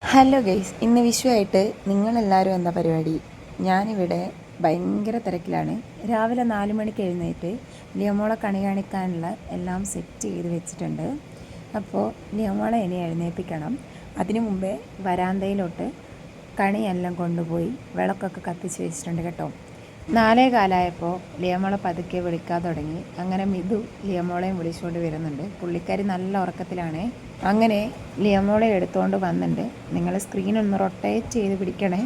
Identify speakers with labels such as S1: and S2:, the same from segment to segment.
S1: Hello guys, ഇന്ന് വിഷുവായിട്ട് നിങ്ങളെല്ലാവരും എന്താ പരിപാടി? ഞാനിവിടെ ഭയങ്കര തിരക്കിലാണ്. രാവിലെ 4 മണിക്ക് എഴുന്നേറ്റ് ലിയമോളെ കണി കാണിക്കാനുള്ള എല്ലാം സെറ്റ് ചെയ്ത് വെച്ചിട്ടുണ്ട്. അപ്പോൾ ലിയമോളെ ഇനി എഴുന്നേൽപ്പിക്കണം. അതിനു മുമ്പേ വരാന്തയിലോട്ട് കണിയെല്ലാം കൊണ്ടുപോയി വിളക്കൊക്കെ കത്തിച്ച് വെച്ചിട്ടുണ്ട് കേട്ടോ. 4:15 ലിയമോളെ പതുക്കെ വിളിക്കാൻ തുടങ്ങി. അങ്ങനെ മിതു ലിയമോളെയും വിളിച്ചുകൊണ്ട് വരുന്നുണ്ട്. പുള്ളിക്കാരി നല്ല ഉറക്കത്തിലാണ്. അങ്ങനെ ലിയമോളെ എടുത്തുകൊണ്ട് വന്നിട്ടുണ്ട്. നിങ്ങൾ സ്ക്രീൻ ഒന്ന് റൊട്ടേറ്റ് ചെയ്ത് പിടിക്കണേ.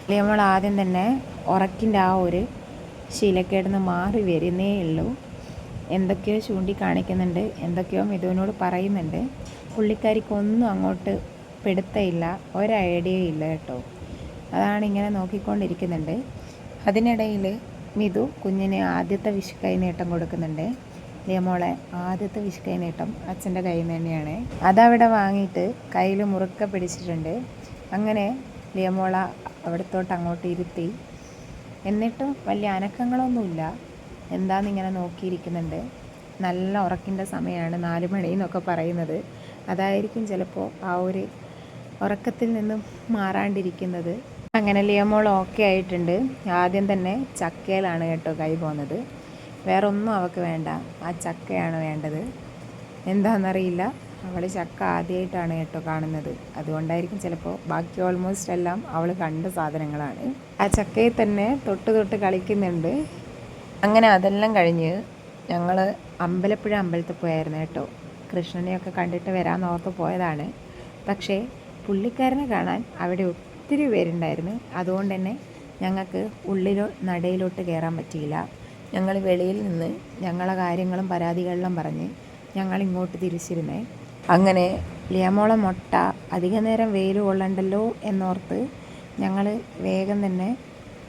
S1: ലിയമോൾ ആദ്യം തന്നെ ഉറക്കിൻ്റെ ആ ഒരു ശീലക്കേടുന്ന് മാറി വരുന്നേ ഉള്ളൂ. എന്തൊക്കെയോ ചൂണ്ടിക്കാണിക്കുന്നുണ്ട്, എന്തൊക്കെയോ മിതുവിനോട് പറയുന്നുണ്ട്. പുള്ളിക്കാരിക്കൊന്നും അങ്ങോട്ട് പിടുത്തമില്ല, ഒരു ഐഡിയയും ഇല്ല കേട്ടോ. അതാണ് ഇങ്ങനെ നോക്കിക്കൊണ്ടിരിക്കുന്നുണ്ട്. അതിനിടയിൽ മിതു കുഞ്ഞിന് ആദ്യത്തെ വിഷു കൈനീട്ടം കൊടുക്കുന്നുണ്ട്. ലിയമോളെ ആദ്യത്തെ വിഷു കൈനീട്ടം അച്ഛൻ്റെ കയ്യിൽ നിന്ന് തന്നെയാണ്. അതവിടെ വാങ്ങിയിട്ട് കയ്യിൽ മുറുക്ക പിടിച്ചിട്ടുണ്ട്. അങ്ങനെ ലിയമോള അവിടത്തോട്ട് അങ്ങോട്ട് ഇരുത്തി. എന്നിട്ടും വലിയ അനക്കങ്ങളൊന്നുമില്ല. എന്താണെന്നിങ്ങനെ നോക്കിയിരിക്കുന്നുണ്ട്. നല്ല ഉറക്കിൻ്റെ സമയമാണ് 4 മണി എന്നൊക്കെ പറയുന്നത്. അതായിരിക്കും ചിലപ്പോൾ ആ ഒരു ഉറക്കത്തിൽ നിന്നും മാറാണ്ടിരിക്കുന്നത്. അങ്ങനെ ലിയമോൾ ഓക്കെ ആയിട്ടുണ്ട്. ആദ്യം തന്നെ ചക്കയിലാണ് കേട്ടോ കൈ പോകുന്നത്. വേറെ ഒന്നും അവൾക്ക് വേണ്ട, ആ ചക്കയാണ് വേണ്ടത്. എന്താണെന്നറിയില്ല, അവൾ ചക്ക ആദ്യമായിട്ടാണ് കേട്ടോ കാണുന്നത്. അതുകൊണ്ടായിരിക്കും ചിലപ്പോൾ. ബാക്കി ഓൾമോസ്റ്റ് എല്ലാം അവൾ കണ്ട സാധനങ്ങളാണ്. ആ ചക്കയിൽ തന്നെ തൊട്ട് കളിക്കുന്നുണ്ട്. അങ്ങനെ അതെല്ലാം കഴിഞ്ഞ് ഞങ്ങൾ അമ്പലപ്പുഴ അമ്പലത്തിൽ പോയായിരുന്നു കേട്ടോ. കൃഷ്ണനെയൊക്കെ കണ്ടിട്ട് വരാമെന്ന് ഓർത്ത് പോയതാണ്. പക്ഷേ പുള്ളിക്കാരനെ കാണാൻ അവിടെ ഒത്തിരി പേരുണ്ടായിരുന്നു. അതുകൊണ്ട് തന്നെ ഞങ്ങൾക്ക് നടയിലോട്ട് കയറാൻ പറ്റിയില്ല. ഞങ്ങൾ വെളിയിൽ നിന്ന് ഞങ്ങളെ കാര്യങ്ങളും പരാതികളെല്ലാം പറഞ്ഞ് ഞങ്ങൾ ഇങ്ങോട്ട് തിരിച്ചിരുന്നേ. അങ്ങനെ ലിയമോളെ മുട്ട അധിക നേരം വെയിൽ കൊള്ളണ്ടല്ലോ എന്നോർത്ത് ഞങ്ങൾ വേഗം തന്നെ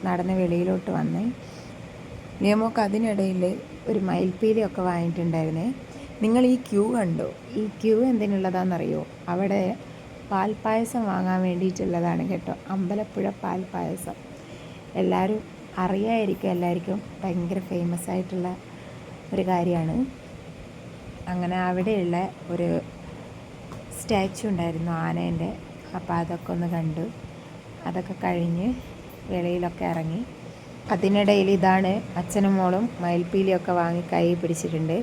S1: നടന്ന് വെളിയിലോട്ട് വന്നേ. ലിയമോക്ക് അതിനിടയിൽ ഒരു മയിൽപ്പീലിയൊക്കെ വാങ്ങിയിട്ടുണ്ടായിരുന്നേ. നിങ്ങൾ ഈ ക്യൂ കണ്ടോ? ഈ ക്യൂ എന്തിനുള്ളതാണെന്നറിയോ? അവിടെ പാൽപ്പായസം വാങ്ങാൻ വേണ്ടിയിട്ടുള്ളതാണ് കേട്ടോ. അമ്പലപ്പുഴ പാൽപ്പായസം എല്ലാവരും അറിയായിരിക്കും, എല്ലാവർക്കും ഭയങ്കര ഫേമസ് ആയിട്ടുള്ള ഒരു കാര്യമാണ്. അങ്ങനെ അവിടെയുള്ള ഒരു സ്റ്റാച്ചു ഉണ്ടായിരുന്നു ആനേൻ്റെ. അപ്പോൾ അതൊക്കെ ഒന്ന് കണ്ടു. അതൊക്കെ കഴിഞ്ഞ് വെളിയിലൊക്കെ ഇറങ്ങി. അതിനിടയിൽ ഇതാണ് അച്ഛനും മോളും മയിൽപ്പീലിയൊക്കെ വാങ്ങി കൈ പിടിച്ചിട്ടുണ്ട്.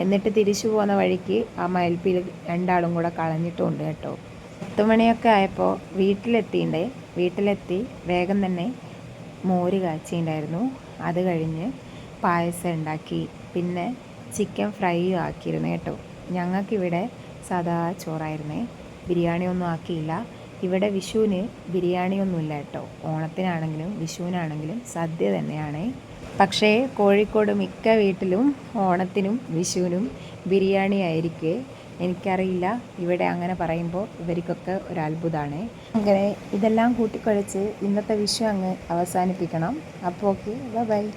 S1: എന്നിട്ട് തിരിച്ചു പോകുന്ന വഴിക്ക് ആ മയിൽപ്പീലി രണ്ടാളും കൂടെ കളഞ്ഞിട്ടുമുണ്ട് കേട്ടോ. 10 മണിയൊക്കെ ആയപ്പോൾ വീട്ടിലെത്തി വേഗം തന്നെ മോര് കാച്ചിയുണ്ടായിരുന്നു. അത് കഴിഞ്ഞ് പായസം ഉണ്ടാക്കി. പിന്നെ ചിക്കൻ ഫ്രൈയും ആക്കിയിരുന്നു കേട്ടോ. ഞങ്ങൾക്കിവിടെ സാധാ ചോറായിരുന്നേ, ബിരിയാണി ഒന്നും ആക്കിയില്ല. ഇവിടെ വിഷുവിന് ബിരിയാണിയൊന്നുമില്ല കേട്ടോ. ഓണത്തിനാണെങ്കിലും വിഷുവിനാണെങ്കിലും സദ്യ തന്നെയാണ്. പക്ഷേ കോഴിക്കോട് മിക്ക വീട്ടിലും ഓണത്തിനും വിഷുവിനും ബിരിയാണി ആയിരിക്കും. എനിക്കറിയില്ല, ഇവിടെ അങ്ങനെ പറയുമ്പോൾ ഇവർക്കൊക്കെ ഒരു അത്ഭുതമാണ്. അങ്ങനെ ഇതെല്ലാം കൂട്ടിക്കുഴച്ച് ഇന്നത്തെ വിഷു അങ്ങ് അവസാനിപ്പിക്കണം. അപ്പോൾ ഓക്കെ, ബൈ.